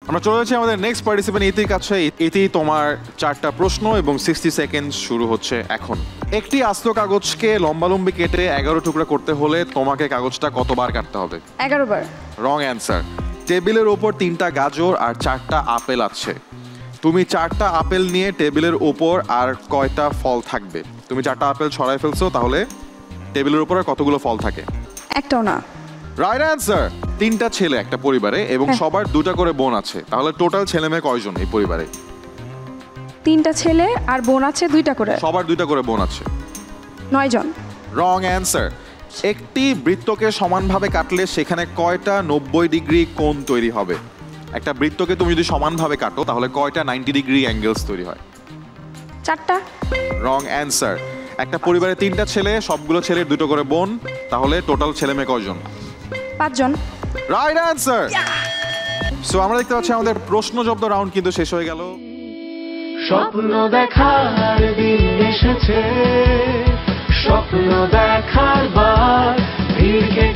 আমরা চলে যাচ্ছি আমাদের নেক্সট পার্টিসিপেন্ট ইতির কাছে। ইতি, তোমার 4টা প্রশ্ন এবং 60 সেকেন্ড শুরু হচ্ছে এখন। একটি আস্ত কাগজকে লম্বালম্বি কেটে 11 টুকরা করতে হলে তোমাকে কাগজটা কতবার কাটতে হবে? 11 বার। Wrong answer. টেবিলের ওপর 3টা গাজর আর 4টা আপেল আছে। তুমি 4টা আপেল নিয়ে টেবিলের ওপর আর কয়টা ফল থাকবে? তুমি 4টা আপেল ছড়াই ফেলছো, তাহলে টেবিলের উপর আর কতগুলো ফল থাকে? একটাও না। Right answer. 3টা ছেলে একটা পরিবারে এবং সবার 2টা করে বোন আছে, তাহলে টোটাল ছেলে মেয়ে কয়জন এই পরিবারে? 3টা ছেলে আর বোন আছে 2টা করে। সবার 2টা করে বোন আছে। 9 জন। Wrong answer. একটি বৃত্তকে সমানভাবে কাটলে সেখানে কয়টা 90 ডিগ্রি কোণ তৈরি হবে? একটা বৃত্তকে তুমি যদি সমানভাবে কাটো তাহলে কয়টা 90 ডিগ্রি অ্যাঙ্গেলস তৈরি হয়? 4টা। Wrong answer. একটা পরিবারে 3টা ছেলে, সবগুলো ছেলের 2টো করে বোন, তাহলে টোটাল ছেলে মেয়ে কয়জন? 5 জন। Right answer. সো আমরা দেখতে পাচ্ছি আমাদের প্রশ্ন জব্দ রাউন্ড কিন্তু শেষ হয়ে গেল। স্বপ্ন দেখার দিন এসেছে, স্বপ্ন দেখার বার ভিড়কে